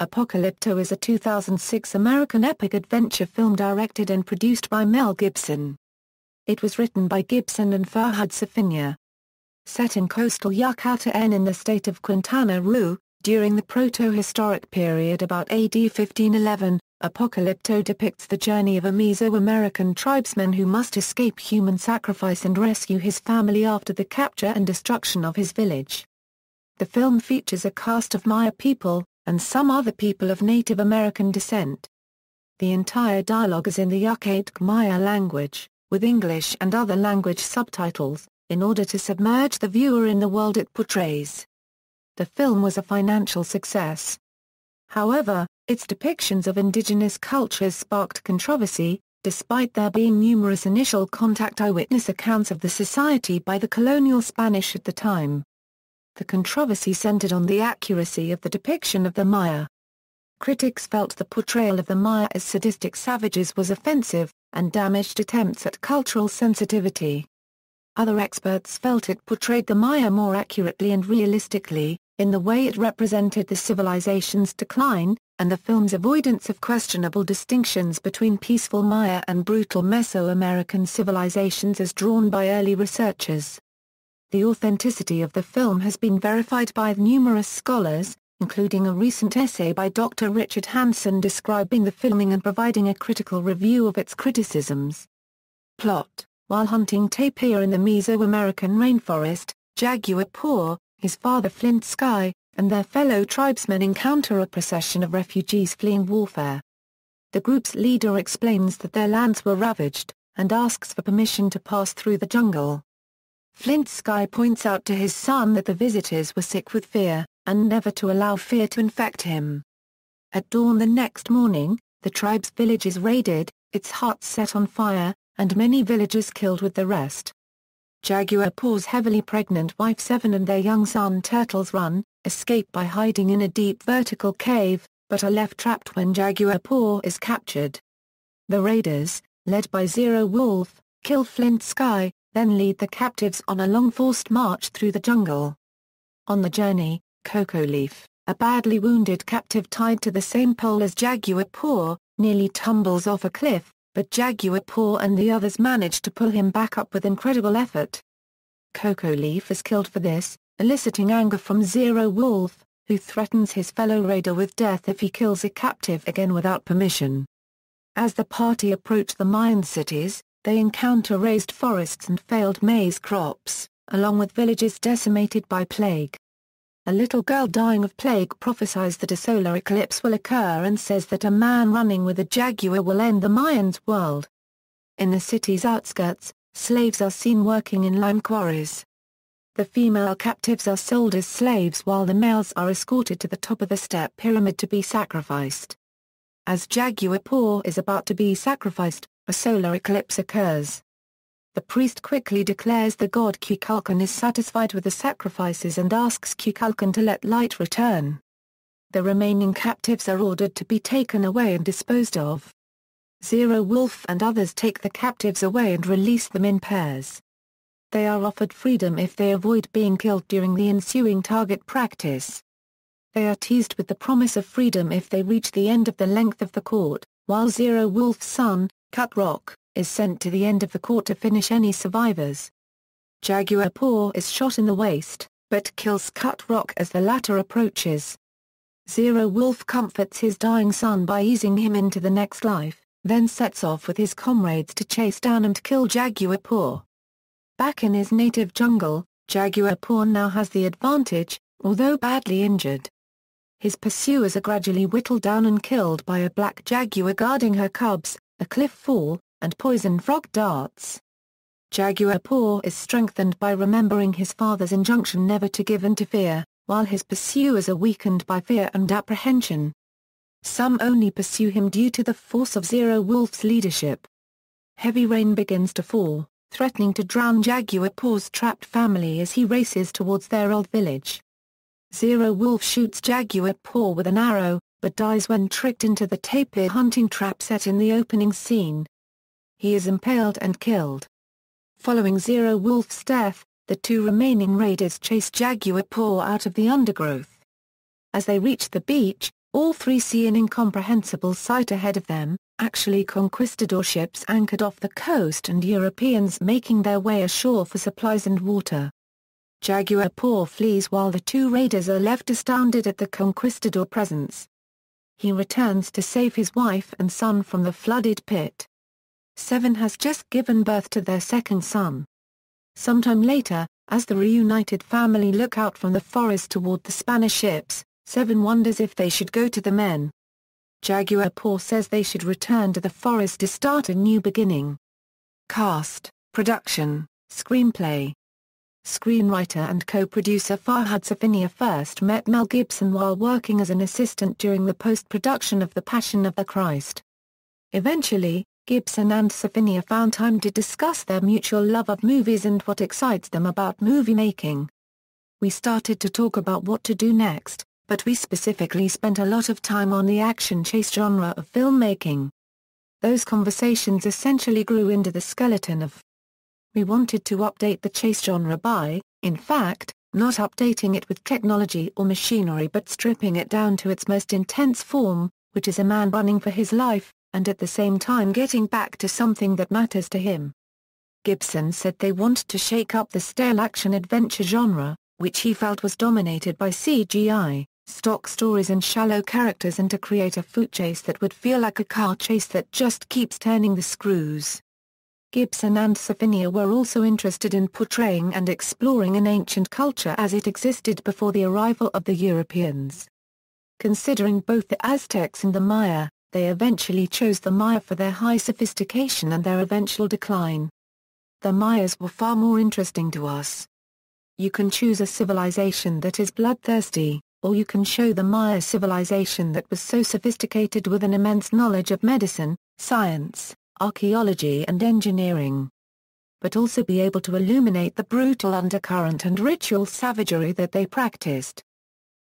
Apocalypto is a 2006 American epic adventure film directed and produced by Mel Gibson. It was written by Gibson and Farhad Safinia. Set in coastal Yucatán in the state of Quintana Roo, during the proto-historic period about AD 1511, Apocalypto depicts the journey of a Mesoamerican tribesman who must escape human sacrifice and rescue his family after the capture and destruction of his village. The film features a cast of Maya people, and some other people of Native American descent. The entire dialogue is in the Yucatec Maya language, with English and other language subtitles, in order to submerge the viewer in the world it portrays. The film was a financial success. However, its depictions of indigenous cultures sparked controversy, despite there being numerous initial contact eyewitness accounts of the society by the colonial Spanish at the time. The controversy centered on the accuracy of the depiction of the Maya. Critics felt the portrayal of the Maya as sadistic savages was offensive, and damaged attempts at cultural sensitivity. Other experts felt it portrayed the Maya more accurately and realistically, in the way it represented the civilization's decline, and the film's avoidance of questionable distinctions between peaceful Maya and brutal Mesoamerican civilizations as drawn by early researchers. The authenticity of the film has been verified by numerous scholars, including a recent essay by Dr. Richard Hansen describing the filming and providing a critical review of its criticisms. Plot: while hunting tapir in the Mesoamerican rainforest, Jaguar Paw, his father Flint Sky, and their fellow tribesmen encounter a procession of refugees fleeing warfare. The group's leader explains that their lands were ravaged, and asks for permission to pass through the jungle. Flint Sky points out to his son that the visitors were sick with fear, and never to allow fear to infect him. At dawn the next morning, the tribe's village is raided, its huts set on fire, and many villagers killed with the rest. Jaguar Paw's heavily pregnant wife Seven and their young son Turtles run, escape by hiding in a deep vertical cave, but are left trapped when Jaguar Paw is captured. The raiders, led by Zero Wolf, kill Flint Sky, then lead the captives on a long forced march through the jungle. On the journey, Cocoa Leaf, a badly wounded captive tied to the same pole as Jaguar Paw, nearly tumbles off a cliff, but Jaguar Paw and the others manage to pull him back up with incredible effort. Cocoa Leaf is killed for this, eliciting anger from Zero Wolf, who threatens his fellow raider with death if he kills a captive again without permission. As the party approach the Mayan cities, they encounter razed forests and failed maize crops, along with villages decimated by plague. A little girl dying of plague prophesies that a solar eclipse will occur and says that a man running with a jaguar will end the Mayans' world. In the city's outskirts, slaves are seen working in lime quarries. The female captives are sold as slaves while the males are escorted to the top of the step pyramid to be sacrificed. As Jaguar Paw is about to be sacrificed, a solar eclipse occurs. The priest quickly declares the god Kukulkan is satisfied with the sacrifices and asks Kukulkan to let light return. The remaining captives are ordered to be taken away and disposed of. Zero Wolf and others take the captives away and release them in pairs. They are offered freedom if they avoid being killed during the ensuing target practice. They are teased with the promise of freedom if they reach the end of the length of the court, while Zero Wolf's son, Cut Rock, is sent to the end of the court to finish any survivors. Jaguar Paw is shot in the waist, but kills Cut Rock as the latter approaches. Zero Wolf comforts his dying son by easing him into the next life, then sets off with his comrades to chase down and kill Jaguar Paw. Back in his native jungle, Jaguar Paw now has the advantage, although badly injured. His pursuers are gradually whittled down and killed by a black jaguar guarding her cubs, a cliff fall, and poison frog darts. Jaguar Paw is strengthened by remembering his father's injunction never to give in to fear, while his pursuers are weakened by fear and apprehension. Some only pursue him due to the force of Zero Wolf's leadership. Heavy rain begins to fall, threatening to drown Jaguar Paw's trapped family as he races towards their old village. Zero Wolf shoots Jaguar Paw with an arrow, but dies when tricked into the tapir hunting trap set in the opening scene. He is impaled and killed. Following Zero Wolf's death, the two remaining raiders chase Jaguar Paw out of the undergrowth. As they reach the beach, All three see an incomprehensible sight ahead of them, actually conquistador ships anchored off the coast and Europeans making their way ashore for supplies and water. Jaguar Paw flees while the two raiders are left astounded at the conquistador presence. He returns to save his wife and son from the flooded pit. Seven has just given birth to their second son. Sometime later, as the reunited family look out from the forest toward the Spanish ships, Seven wonders if they should go to the men. Jaguar Paw says they should return to the forest to start a new beginning. Cast, production, screenplay. Screenwriter and co-producer Farhad Safinia first met Mel Gibson while working as an assistant during the post-production of The Passion of the Christ. Eventually, Gibson and Safinia found time to discuss their mutual love of movies and what excites them about movie making. We started to talk about what to do next, but we specifically spent a lot of time on the action chase genre of filmmaking. Those conversations essentially grew into the skeleton of. We wanted to update the chase genre by, in fact, not updating it with technology or machinery but stripping it down to its most intense form, which is a man running for his life, and at the same time getting back to something that matters to him. Gibson said they wanted to shake up the stale action-adventure genre, which he felt was dominated by CGI, stock stories and shallow characters, and to create a foot chase that would feel like a car chase that just keeps turning the screws. Gibson and Safinia were also interested in portraying and exploring an ancient culture as it existed before the arrival of the Europeans. Considering both the Aztecs and the Maya, they eventually chose the Maya for their high sophistication and their eventual decline. The Mayas were far more interesting to us. You can choose a civilization that is bloodthirsty, or you can show the Maya civilization that was so sophisticated with an immense knowledge of medicine, science, archaeology and engineering. But also be able to illuminate the brutal undercurrent and ritual savagery that they practiced.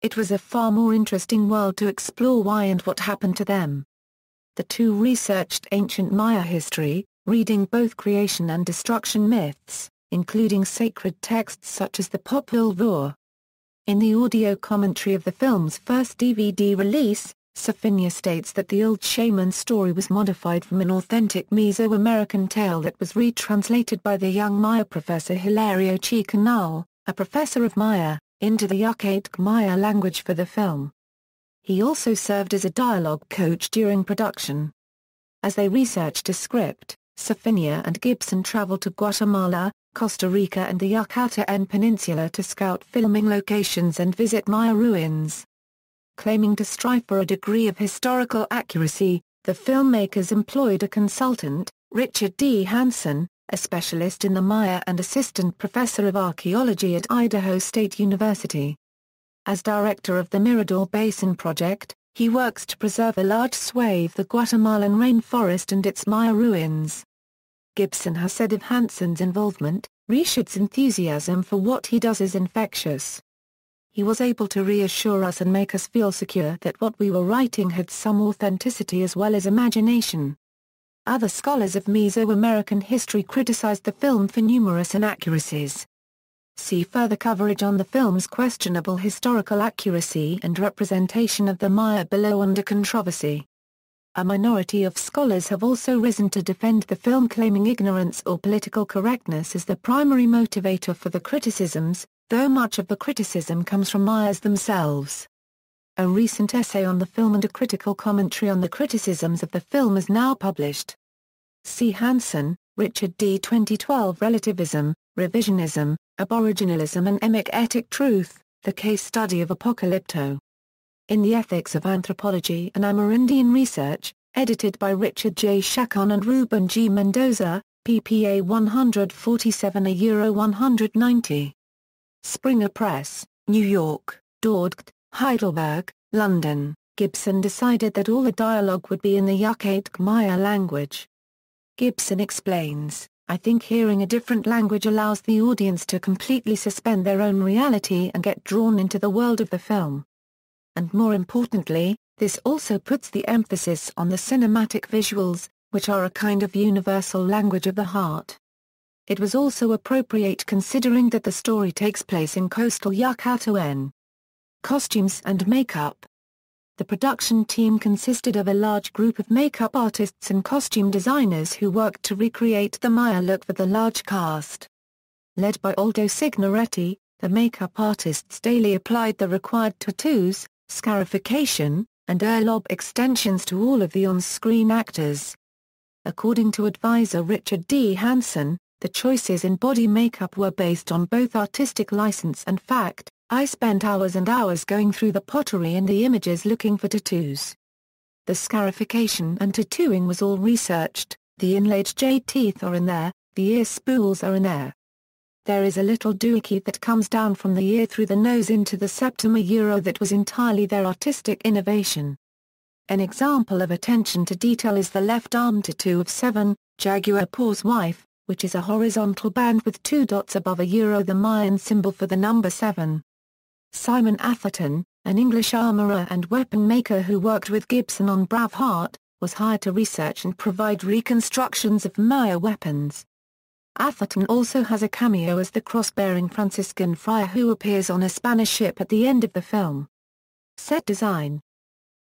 It was a far more interesting world to explore why and what happened to them. The two researched ancient Maya history, reading both creation and destruction myths, including sacred texts such as the Popol Vuh. In the audio commentary of the film's first DVD release, Safinia states that the old shaman story was modified from an authentic Mesoamerican tale that was retranslated by the young Maya professor Hilario Chicanal, a professor of Maya, into the Yucatec Maya language for the film. He also served as a dialogue coach during production. As they researched a script, Safinia and Gibson traveled to Guatemala, Costa Rica and the Yucatán Peninsula to scout filming locations and visit Maya ruins. Claiming to strive for a degree of historical accuracy, the filmmakers employed a consultant, Richard D. Hansen, a specialist in the Maya and assistant professor of archaeology at Idaho State University. As director of the Mirador Basin Project, he works to preserve a large swathe of the Guatemalan rainforest and its Maya ruins. Gibson has said of Hansen's involvement, "Richard's enthusiasm for what he does is infectious. He was able to reassure us and make us feel secure that what we were writing had some authenticity as well as imagination." Other scholars of Mesoamerican history criticized the film for numerous inaccuracies. See further coverage on the film's questionable historical accuracy and representation of the Maya below under controversy. A minority of scholars have also risen to defend the film, claiming ignorance or political correctness as the primary motivator for the criticisms, though much of the criticism comes from Mayas themselves. A recent essay on the film and a critical commentary on the criticisms of the film is now published. C. Hansen, Richard D. 2012 Relativism, Revisionism, Aboriginalism and Emimetic Truth, The Case Study of Apocalypto. In the Ethics of Anthropology and Amerindian Research, edited by Richard J. Chacon and Ruben G. Mendoza, ppA 147/190. Springer Press, New York, Dordrecht, Heidelberg, London. Gibson decided that all the dialogue would be in the Yucatec Maya language. Gibson explains, "I think hearing a different language allows the audience to completely suspend their own reality and get drawn into the world of the film. And more importantly, this also puts the emphasis on the cinematic visuals, which are a kind of universal language of the heart." It was also appropriate considering that the story takes place in coastal Yucatán. Costumes and makeup. The production team consisted of a large group of makeup artists and costume designers who worked to recreate the Maya look for the large cast. Led by Aldo Signoretti, the makeup artists daily applied the required tattoos, scarification, and ear lobe extensions to all of the on-screen actors. According to advisor Richard D. Hansen, the choices in body makeup were based on both artistic license and fact. I spent hours and hours going through the pottery and the images looking for tattoos. The scarification and tattooing was all researched, the inlaid jade teeth are in there, the ear spools are in there. There is a little doohickey that comes down from the ear through the nose into the septum that was entirely their artistic innovation. An example of attention to detail is the left arm tattoo of 7, Jaguar Paw's wife, which is a horizontal band with 2 dots above the Mayan symbol for the number 7. Simon Atherton, an English armourer and weapon maker who worked with Gibson on Braveheart, was hired to research and provide reconstructions of Maya weapons. Atherton also has a cameo as the cross-bearing Franciscan friar who appears on a Spanish ship at the end of the film. Set design.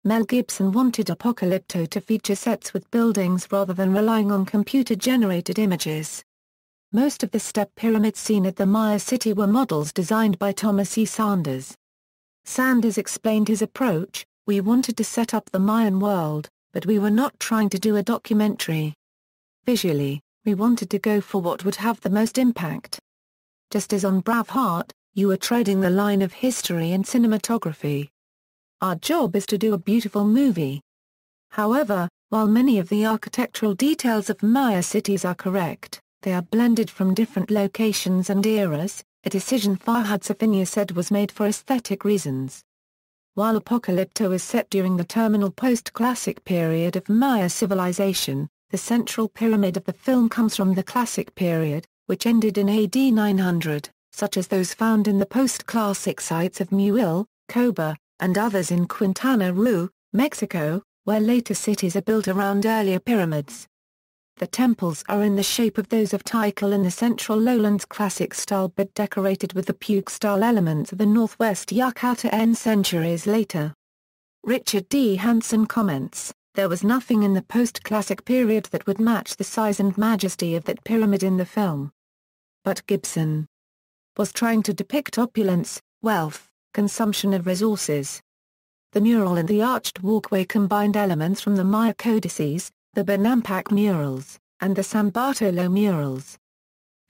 Mel Gibson wanted Apocalypto to feature sets with buildings rather than relying on computer-generated images. Most of the step pyramids seen at the Maya city were models designed by Thomas E. Sanders. Sanders explained his approach: "We wanted to set up the Mayan world, but we were not trying to do a documentary. Visually, we wanted to go for what would have the most impact. Just as on Braveheart, you are treading the line of history and cinematography. Our job is to do a beautiful movie." However, while many of the architectural details of Maya cities are correct, they are blended from different locations and eras, a decision Farhad Safinia said was made for aesthetic reasons. While Apocalypto is set during the terminal post-classic period of Maya civilization, the central pyramid of the film comes from the classic period, which ended in AD 900, such as those found in the post-classic sites of Muil, Coba, and others in Quintana Roo, Mexico, where later cities are built around earlier pyramids. The temples are in the shape of those of Tikal in the central lowlands classic style but decorated with the puke-style elements of the northwest Yucatán centuries later. Richard D. Hansen comments, "There was nothing in the post-classic period that would match the size and majesty of that pyramid in the film." But Gibson was trying to depict opulence, wealth, consumption of resources. The mural and the arched walkway combined elements from the Maya codices, the Bonampak murals, and the San Bartolo murals.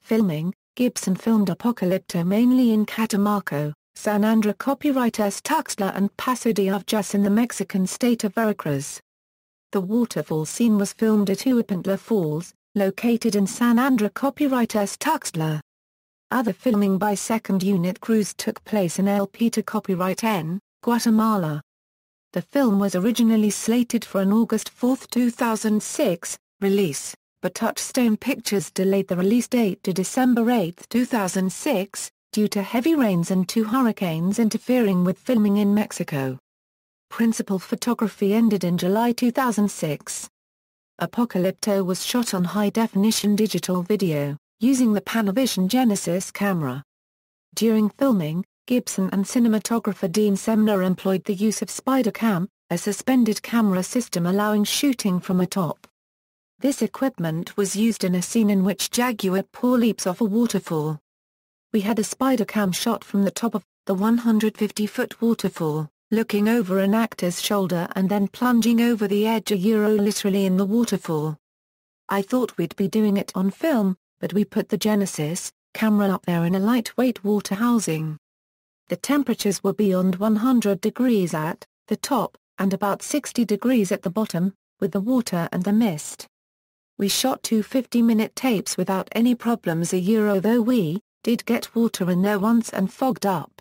Filming: Gibson filmed Apocalypto mainly in Catamarca, San Andrés Copyrights Tuxtla and Paso de Avjas in the Mexican state of Veracruz. The waterfall scene was filmed at Huapantla Falls, located in San Andrés Copyrights Tuxtla. Other filming by second unit crews took place in El Pita Copyright N, Guatemala. The film was originally slated for an August 4, 2006, release, but Touchstone Pictures delayed the release date to December 8, 2006, due to heavy rains and 2 hurricanes interfering with filming in Mexico. Principal photography ended in July 2006. Apocalypto was shot on high-definition digital video, using the Panavision Genesis camera. During filming, Gibson and cinematographer Dean Semner employed the use of SpiderCam, a suspended camera system allowing shooting from atop. This equipment was used in a scene in which Jaguar Paw leaps off a waterfall. We had a SpiderCam shot from the top of the 150-foot waterfall, looking over an actor's shoulder and then plunging over the edge literally in the waterfall. I thought we'd be doing it on film, but we put the Genesis camera up there in a lightweight water housing. The temperatures were beyond 100 degrees at the top, and about 60 degrees at the bottom, with the water and the mist. We shot 2 50-minute tapes without any problems though we did get water in there once and fogged up.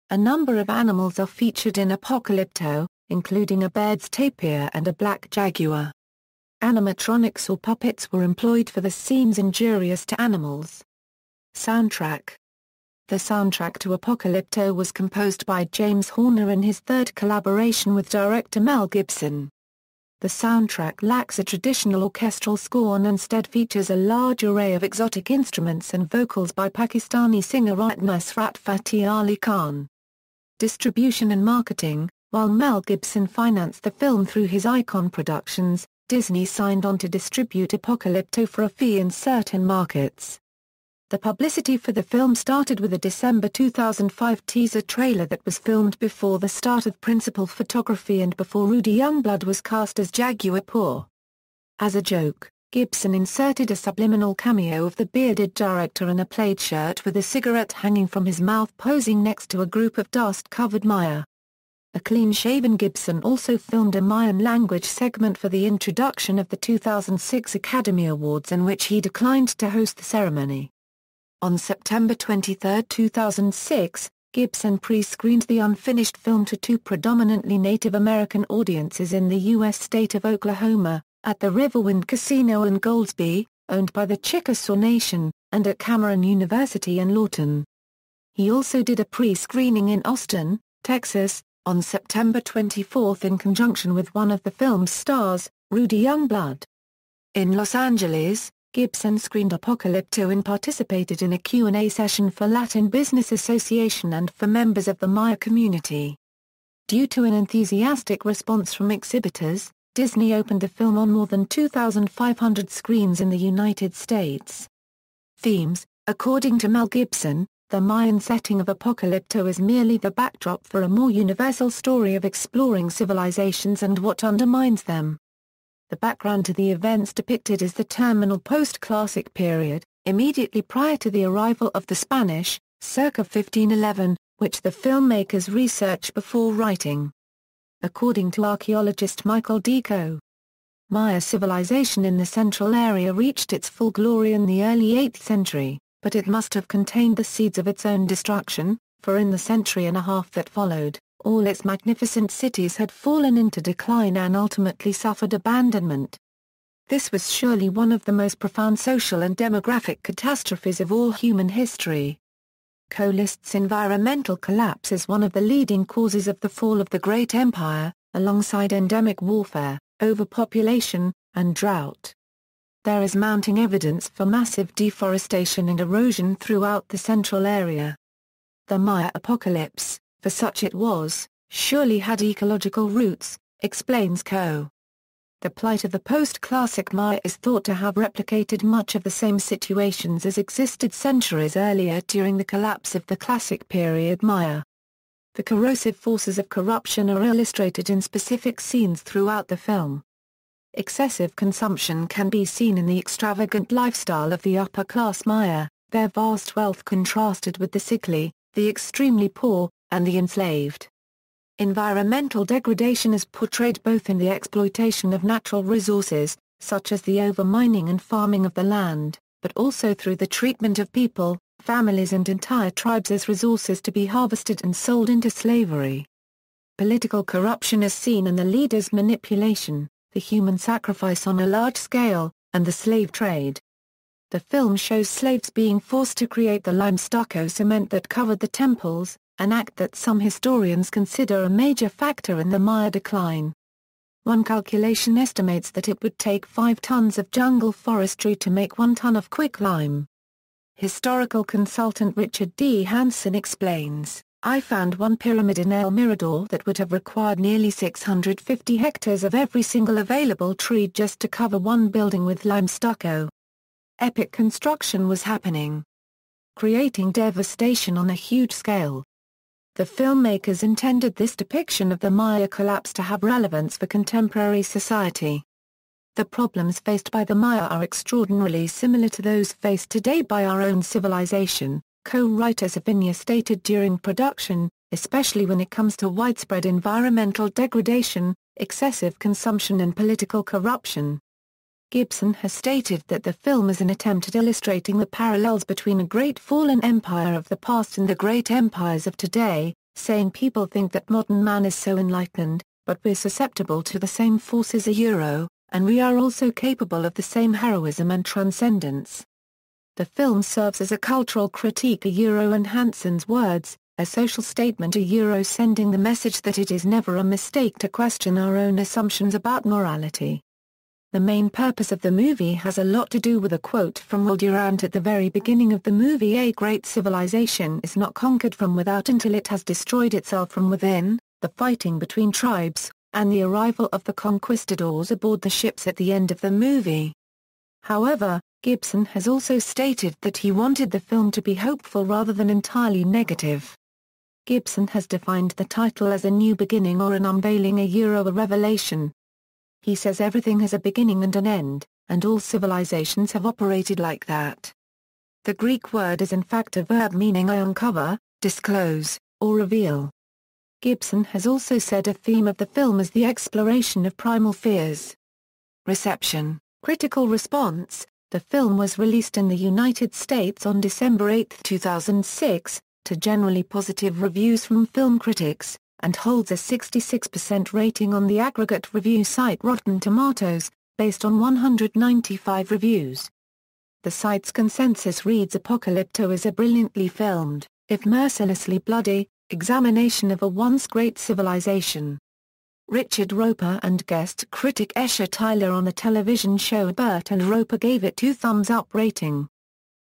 A number of animals are featured in Apocalypto, including a Baird's tapir and a black jaguar. Animatronics or puppets were employed for the scenes injurious to animals. Soundtrack. The soundtrack to Apocalypto was composed by James Horner in his third collaboration with director Mel Gibson. The soundtrack lacks a traditional orchestral score and instead features a large array of exotic instruments and vocals by Pakistani singer Nusrat Fateh Ali Khan. Distribution and marketing. While Mel Gibson financed the film through his Icon Productions, Disney signed on to distribute Apocalypto for a fee in certain markets. The publicity for the film started with a December 2005 teaser trailer that was filmed before the start of principal photography and before Rudy Youngblood was cast as Jaguar Paw. As a joke, Gibson inserted a subliminal cameo of the bearded director in a plaid shirt with a cigarette hanging from his mouth posing next to a group of dust-covered Maya. A clean-shaven Gibson also filmed a Mayan language segment for the introduction of the 2006 Academy Awards in which he declined to host the ceremony. On September 23, 2006, Gibson pre-screened the unfinished film to two predominantly Native American audiences in the U.S. state of Oklahoma, at the Riverwind Casino in Goldsby, owned by the Chickasaw Nation, and at Cameron University in Lawton. He also did a pre-screening in Austin, Texas, on September 24 in conjunction with one of the film's stars, Rudy Youngblood. In Los Angeles, Gibson screened Apocalypto and participated in a Q&A session for Latin Business Association and for members of the Maya community. Due to an enthusiastic response from exhibitors, Disney opened the film on more than 2,500 screens in the United States. Themes: according to Mel Gibson, the Mayan setting of Apocalypto is merely the backdrop for a more universal story of exploring civilizations and what undermines them. The background to the events depicted is the terminal post-classic period, immediately prior to the arrival of the Spanish, circa 1511, which the filmmakers researched before writing. According to archaeologist Michael Deco, Maya civilization in the central area reached its full glory in the early 8th century. But it must have contained the seeds of its own destruction, for in the century and a half that followed, all its magnificent cities had fallen into decline and ultimately suffered abandonment. This was surely one of the most profound social and demographic catastrophes of all human history. Co lists environmental collapse as one of the leading causes of the fall of the Great Empire, alongside endemic warfare, overpopulation, and drought. There is mounting evidence for massive deforestation and erosion throughout the central area. The Maya apocalypse, for such it was, surely had ecological roots, explains Co. The plight of the post-classic Maya is thought to have replicated much of the same situations as existed centuries earlier during the collapse of the classic period Maya. The corrosive forces of corruption are illustrated in specific scenes throughout the film. Excessive consumption can be seen in the extravagant lifestyle of the upper-class Maya, their vast wealth contrasted with the sickly, the extremely poor, and the enslaved. Environmental degradation is portrayed both in the exploitation of natural resources, such as the overmining and farming of the land, but also through the treatment of people, families and entire tribes as resources to be harvested and sold into slavery. Political corruption is seen in the leaders' manipulation, the human sacrifice on a large scale, and the slave trade. The film shows slaves being forced to create the lime stucco cement that covered the temples, an act that some historians consider a major factor in the Maya decline. One calculation estimates that it would take 5 tons of jungle forestry to make 1 ton of quicklime. Historical consultant Richard D. Hansen explains, "I found one pyramid in El Mirador that would have required nearly 650 hectares of every single available tree just to cover one building with lime stucco." Epic construction was happening, creating devastation on a huge scale. The filmmakers intended this depiction of the Maya collapse to have relevance for contemporary society. The problems faced by the Maya are extraordinarily similar to those faced today by our own civilization, co-writer Safinia stated during production, especially when it comes to widespread environmental degradation, excessive consumption and political corruption. Gibson has stated that the film is an attempt at illustrating the parallels between a great fallen empire of the past and the great empires of today, saying people think that modern man is so enlightened, but we're susceptible to the same forces and we are also capable of the same heroism and transcendence. The film serves as a cultural critique in Hansen's words, a social statement sending the message that it is never a mistake to question our own assumptions about morality. The main purpose of the movie has a lot to do with a quote from Will Durant at the very beginning of the movie: "A great civilization is not conquered from without until it has destroyed itself from within. the fighting between tribes, and the arrival of the conquistadors aboard the ships at the end of the movie. However, Gibson has also stated that he wanted the film to be hopeful rather than entirely negative. Gibson has defined the title as a new beginning or an unveiling, a revelation. He says everything has a beginning and an end, and all civilizations have operated like that. The Greek word is in fact a verb meaning I uncover, disclose, or reveal. Gibson has also said a theme of the film is the exploration of primal fears. Reception. Critical response. The film was released in the United States on December 8, 2006, to generally positive reviews from film critics, and holds a 66% rating on the aggregate review site Rotten Tomatoes, based on 195 reviews. The site's consensus reads Apocalypto is a brilliantly filmed, if mercilessly bloody, examination of a once great civilization. Richard Roper and guest critic Escher Tyler on the television show Bert and Roper gave it 2 thumbs up rating.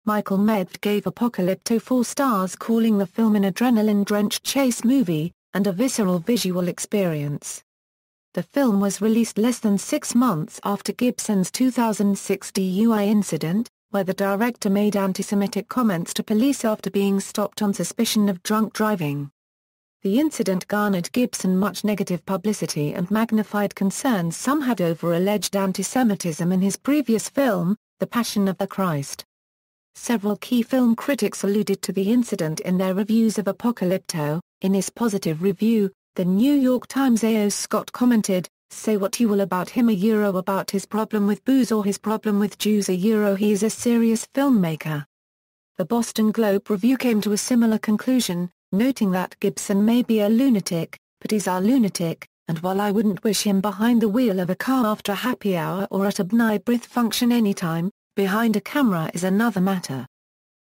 Michael Medved gave Apocalypto 4 stars, calling the film an adrenaline-drenched chase movie, and a visceral visual experience. The film was released less than 6 months after Gibson's 2006 DUI incident, where the director made anti-Semitic comments to police after being stopped on suspicion of drunk driving. The incident garnered Gibson much negative publicity and magnified concerns some had over alleged anti-Semitism in his previous film, The Passion of the Christ. Several key film critics alluded to the incident in their reviews of Apocalypto. In his positive review, the New York Times' A.O. Scott commented, "Say what you will about him about his problem with booze or his problem with Jews he is a serious filmmaker." The Boston Globe review came to a similar conclusion, noting that Gibson may be a lunatic, but he's our lunatic, and while I wouldn't wish him behind the wheel of a car after happy hour or at a B'nai B'rith function anytime, behind a camera is another matter.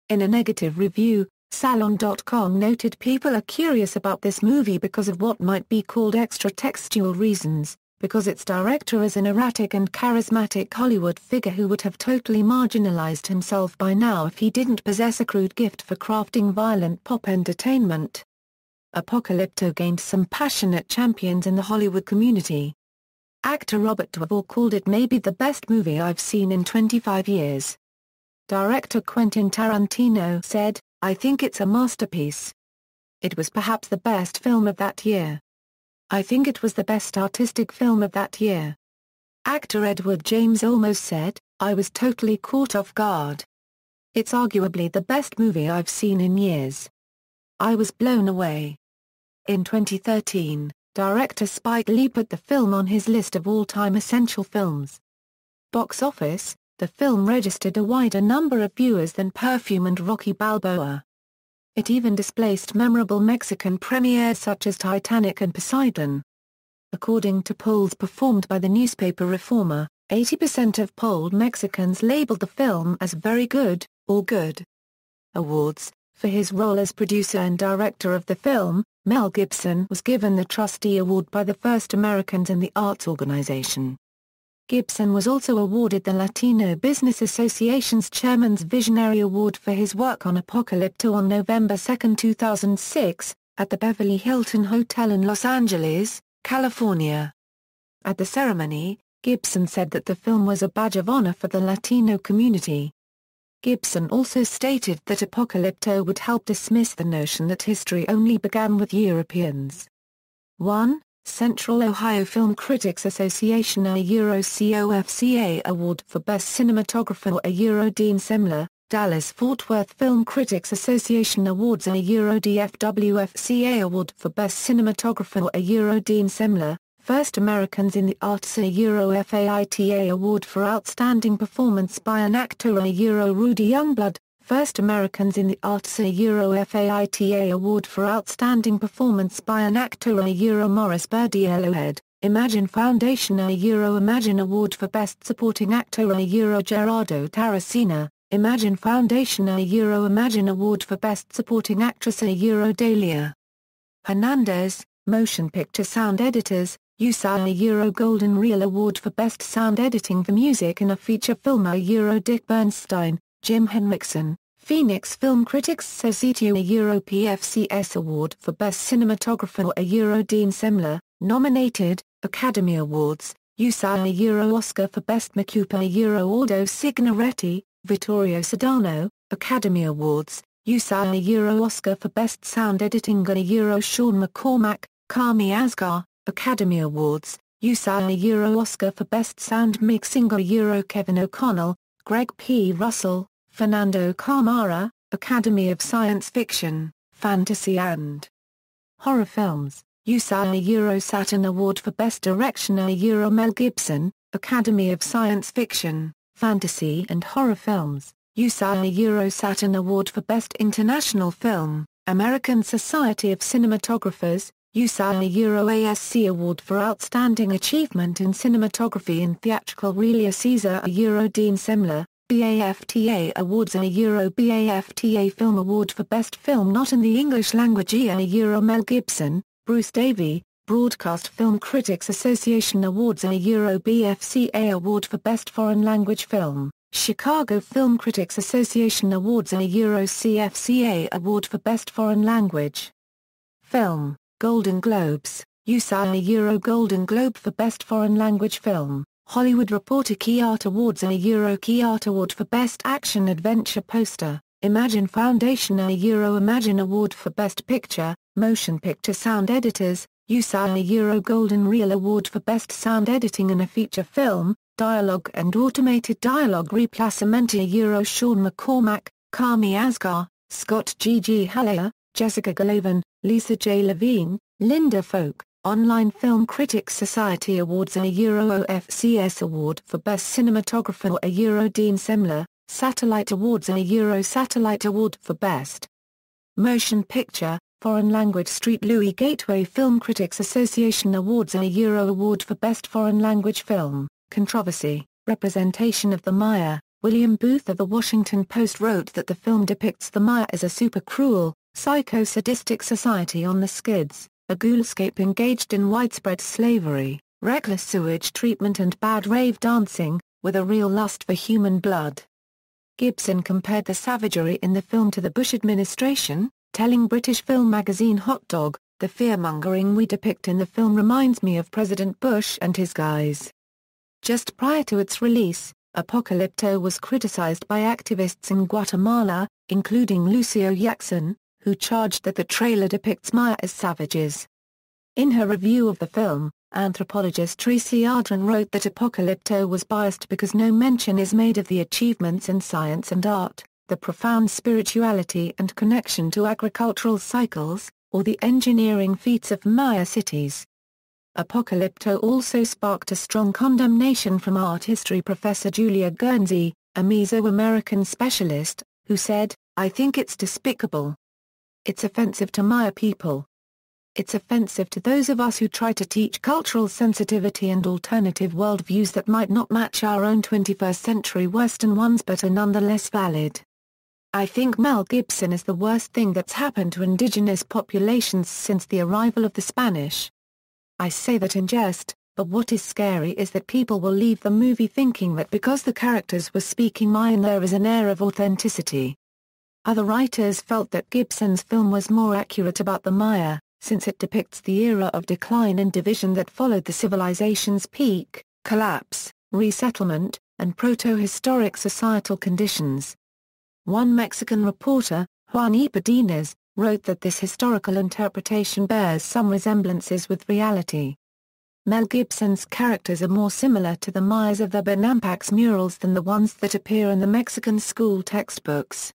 In a negative review, Salon.com noted people are curious about this movie because of what might be called extra-textual reasons, because its director is an erratic and charismatic Hollywood figure who would have totally marginalized himself by now if he didn't possess a crude gift for crafting violent pop entertainment. Apocalypto gained some passionate champions in the Hollywood community. Actor Robert Duvall called it maybe the best movie I've seen in 25 years. Director Quentin Tarantino said, "I think it's a masterpiece. It was perhaps the best film of that year. I think it was the best artistic film of that year." Actor Edward James Olmos said, "I was totally caught off guard. It's arguably the best movie I've seen in years. I was blown away." In 2013, director Spike Lee put the film on his list of all-time essential films. Box office, the film registered a wider number of viewers than Perfume and Rocky Balboa. It even displaced memorable Mexican premieres such as Titanic and Poseidon. According to polls performed by the newspaper Reformer, 80% of polled Mexicans labeled the film as very good, or good. Awards. For his role as producer and director of the film, Mel Gibson was given the Trustee Award by the First Americans in the Arts Organization. Gibson was also awarded the Latino Business Association's Chairman's Visionary Award for his work on Apocalypto on November 2, 2006, at the Beverly Hilton Hotel in Los Angeles, California. At the ceremony, Gibson said that the film was a badge of honor for the Latino community. Gibson also stated that Apocalypto would help dismiss the notion that history only began with Europeans. 1. Central Ohio Film Critics Association a COFCA Award for Best Cinematographer or a Dean Semler, Dallas-Fort Worth Film Critics Association Awards a DFWFCA Award for Best Cinematographer or a Dean Semler, First Americans in the Arts a FAITA Award for Outstanding Performance by an Actor a Rudy Youngblood, First Americans in the Arts a FAITA Award for Outstanding Performance by an Actor a Morris Berdiellohead, Imagine Foundation a Imagine Award for Best Supporting Actor a Gerardo Tarracina, Imagine Foundation a Imagine Award for Best Supporting Actress a Dalia Hernandez, Motion Picture Sound Editors, USA a Golden Reel Award for Best Sound Editing for Music in a Feature Film a Dick Bernstein, Jim Henriksen, Phoenix Film Critics Society a Euro PFCS Award for Best Cinematographer a Euro Dean Semler, nominated, Academy Awards, USAI a Euro Oscar for Best Macupa a Euro Aldo Signoretti, Vittorio Sedano, Academy Awards, USAI a Euro Oscar for Best Sound Editing a Euro Sean McCormack, Kami Asghar, Academy Awards, USAI a Euro Oscar for Best Sound Mixing a Euro Kevin O'Connell, Greg P. Russell, Fernando Camara, Academy of Science Fiction, Fantasy and Horror Films, USAI a Euro Saturn Award for Best Direction a Euro Mel Gibson, Academy of Science Fiction, Fantasy and Horror Films, USAI a Euro Saturn Award for Best International Film, American Society of Cinematographers, USAI a Euro ASC Award for Outstanding Achievement in Cinematography and Theatrical Relia Caesar a Euro Dean Semler, BAFTA Awards a Euro BAFTA Film Award for Best Film Not in the English Language a Euro Mel Gibson, Bruce Davey, Broadcast Film Critics Association Awards a Euro BFCA Award for Best Foreign Language Film, Chicago Film Critics Association Awards a Euro CFCA Award for Best Foreign Language Film, Golden Globes, USAI a Euro Golden Globe for Best Foreign Language Film, Hollywood Reporter Key Art Awards a Euro Key Art Award for Best Action Adventure Poster, Imagine Foundation a Euro Imagine Award for Best Picture, Motion Picture Sound Editors, USAI a Euro Golden Reel Award for Best Sound Editing in a Feature Film, Dialogue and Automated Dialogue Replacement a Euro Sean McCormack, Kami Asghar, Scott G. Haller, Jessica Galavin, Lisa J. Levine, Linda Folk, Online Film Critics Society Awards a Euro OFCS Award for Best Cinematographer a Euro Dean Semler, Satellite Awards a Euro Satellite Award for Best Motion Picture, Foreign Language Street Louis Gateway Film Critics Association Awards a Euro Award for Best Foreign Language Film, Controversy, Representation of the Maya. William Booth of The Washington Post wrote that the film depicts the Maya as a super-cruel, psycho-sadistic society on the skids, a ghoulascape engaged in widespread slavery, reckless sewage treatment and bad rave dancing, with a real lust for human blood. Gibson compared the savagery in the film to the Bush administration, telling British film magazine Hot Dog, "The fearmongering we depict in the film reminds me of President Bush and his guys." Just prior to its release, Apocalypto was criticized by activists in Guatemala, including Lucio Jackson, who charged that the trailer depicts Maya as savages. In her review of the film, anthropologist Tracy Ardren wrote that Apocalypto was biased because no mention is made of the achievements in science and art, the profound spirituality and connection to agricultural cycles, or the engineering feats of Maya cities. Apocalypto also sparked a strong condemnation from art history professor Julia Guernsey, a Mesoamerican specialist, who said, "I think it's despicable. It's offensive to Maya people. It's offensive to those of us who try to teach cultural sensitivity and alternative worldviews that might not match our own 21st century Western ones but are nonetheless valid. I think Mel Gibson is the worst thing that's happened to indigenous populations since the arrival of the Spanish. I say that in jest, but what is scary is that people will leave the movie thinking that because the characters were speaking Mayan there is an air of authenticity." Other writers felt that Gibson's film was more accurate about the Maya, since it depicts the era of decline and division that followed the civilization's peak, collapse, resettlement, and proto-historic societal conditions. One Mexican reporter, Juan Ipadines, wrote that this historical interpretation bears some resemblances with reality. Mel Gibson's characters are more similar to the Mayas of the Bonampak murals than the ones that appear in the Mexican school textbooks.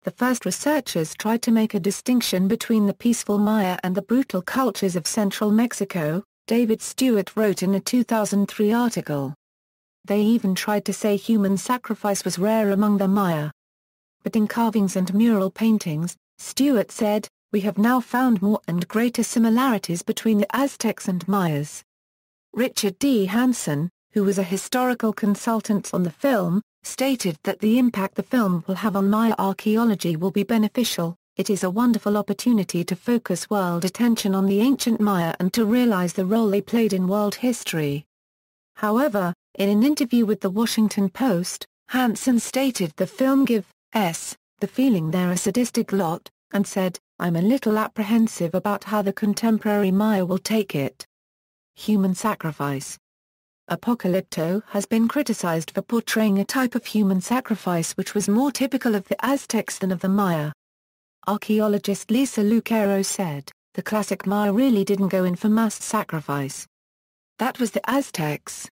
The first researchers tried to make a distinction between the peaceful Maya and the brutal cultures of central Mexico, David Stewart wrote in a 2003 article. They even tried to say human sacrifice was rare among the Maya. But in carvings and mural paintings, Stewart said, "We have now found more and greater similarities between the Aztecs and Mayas." Richard D. Hansen, who was a historical consultant on the film, stated that the impact the film will have on Maya archaeology will be beneficial. "It is a wonderful opportunity to focus world attention on the ancient Maya and to realize the role they played in world history." However, in an interview with The Washington Post, Hansen stated the film gives the feeling they're a sadistic lot, and said, "I'm a little apprehensive about how the contemporary Maya will take it." Human sacrifice. Apocalypto has been criticized for portraying a type of human sacrifice which was more typical of the Aztecs than of the Maya. Archaeologist Lisa Lucero said, "The classic Maya really didn't go in for mass sacrifice. That was the Aztecs."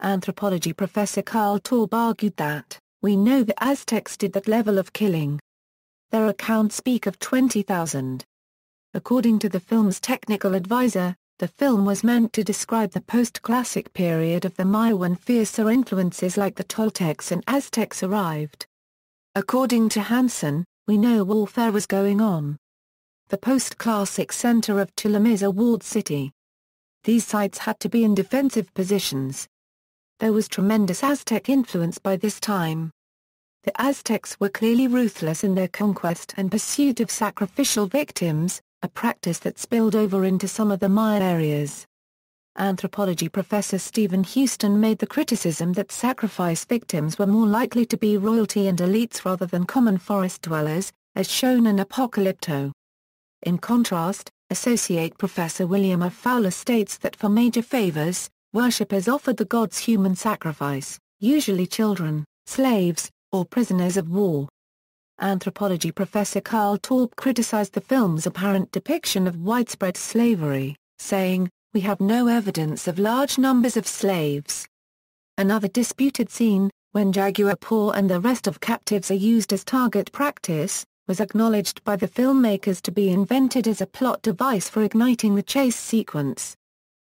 Anthropology professor Carl Taub argued that, "We know the Aztecs did that level of killing. Their accounts speak of 20,000. According to the film's technical advisor, the film was meant to describe the post-classic period of the Maya when fiercer influences like the Toltecs and Aztecs arrived. According to Hansen, we know warfare was going on. The post-classic center of Tulum is a walled city. These sites had to be in defensive positions. There was tremendous Aztec influence by this time. The Aztecs were clearly ruthless in their conquest and pursuit of sacrificial victims, a practice that spilled over into some of the Maya areas." Anthropology professor Stephen Houston made the criticism that sacrifice victims were more likely to be royalty and elites rather than common forest dwellers, as shown in Apocalypto. In contrast, Associate Professor William F. Fowler states that for major favors, worshippers offered the gods human sacrifice, usually children, slaves, or prisoners of war. Anthropology professor Carl Taub criticized the film's apparent depiction of widespread slavery, saying, "We have no evidence of large numbers of slaves." Another disputed scene, when Jaguar Paw and the rest of captives are used as target practice, was acknowledged by the filmmakers to be invented as a plot device for igniting the chase sequence.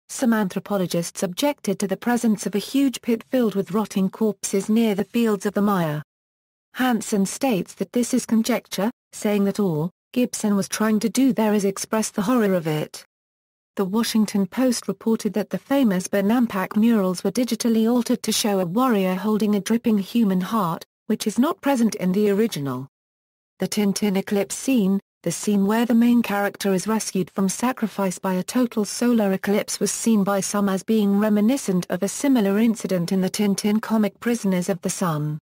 Some anthropologists objected to the presence of a huge pit filled with rotting corpses near the fields of the Maya. Hansen states that this is conjecture, saying that all Gibson was trying to do there is express the horror of it. The Washington Post reported that the famous Bonampak murals were digitally altered to show a warrior holding a dripping human heart, which is not present in the original. The Tintin eclipse scene, the scene where the main character is rescued from sacrifice by a total solar eclipse, was seen by some as being reminiscent of a similar incident in the Tintin comic Prisoners of the Sun.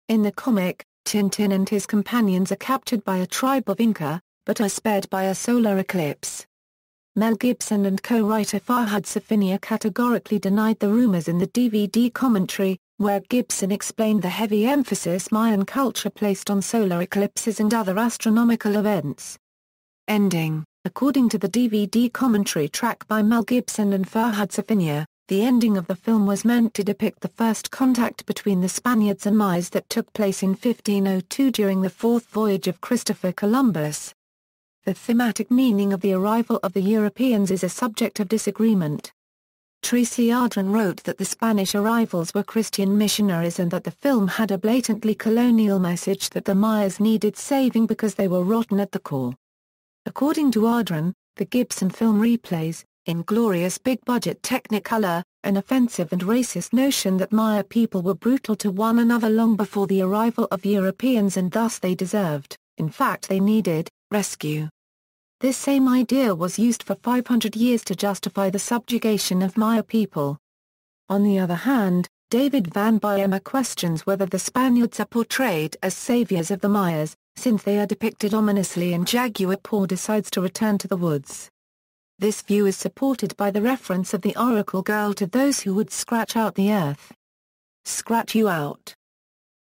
In the comic, Tintin and his companions are captured by a tribe of Inca, but are spared by a solar eclipse. Mel Gibson and co-writer Farhad Safinia categorically denied the rumors in the DVD commentary, where Gibson explained the heavy emphasis Mayan culture placed on solar eclipses and other astronomical events. Ending. According to the DVD commentary track by Mel Gibson and Farhad Safinia, the ending of the film was meant to depict the first contact between the Spaniards and Mayas that took place in 1502 during the fourth voyage of Christopher Columbus. The thematic meaning of the arrival of the Europeans is a subject of disagreement. Tracy Ardren wrote that the Spanish arrivals were Christian missionaries and that the film had a blatantly colonial message that the Mayas needed saving because they were rotten at the core. According to Ardren, the Gibson film replays, in glorious big-budget Technicolor, an offensive and racist notion that Maya people were brutal to one another long before the arrival of Europeans and thus they deserved, in fact they needed, rescue. This same idea was used for 500 years to justify the subjugation of Maya people. On the other hand, David Van Biema questions whether the Spaniards are portrayed as saviors of the Mayas, since they are depicted ominously and Jaguar Paw decides to return to the woods. This view is supported by the reference of the Oracle Girl to those who would scratch out the earth. Scratch you out.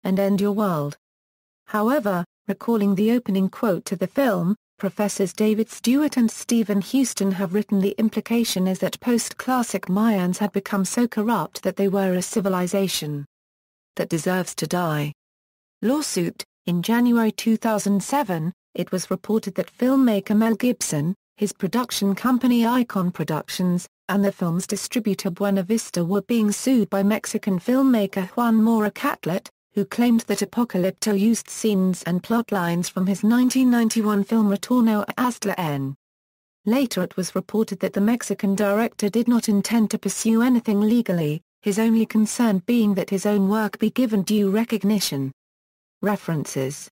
And end your world. However, recalling the opening quote to the film, Professors David Stewart and Stephen Houston have written the implication is that post-classic Mayans had become so corrupt that they were a civilization that deserves to die. Lawsuit. In January 2007, it was reported that filmmaker Mel Gibson, his production company Icon Productions, and the film's distributor Buena Vista were being sued by Mexican filmmaker Juan Mora Catlet, who claimed that Apocalypto used scenes and plot lines from his 1991 film Retorno a Aztla N. Later it was reported that the Mexican director did not intend to pursue anything legally, his only concern being that his own work be given due recognition. References.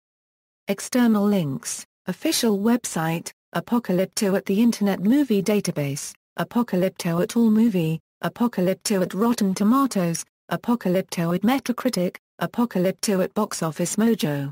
External links, official website, Apocalypto at the Internet Movie Database, Apocalypto at AllMovie, Apocalypto at Rotten Tomatoes, Apocalypto at Metacritic, Apocalypto at Box Office Mojo.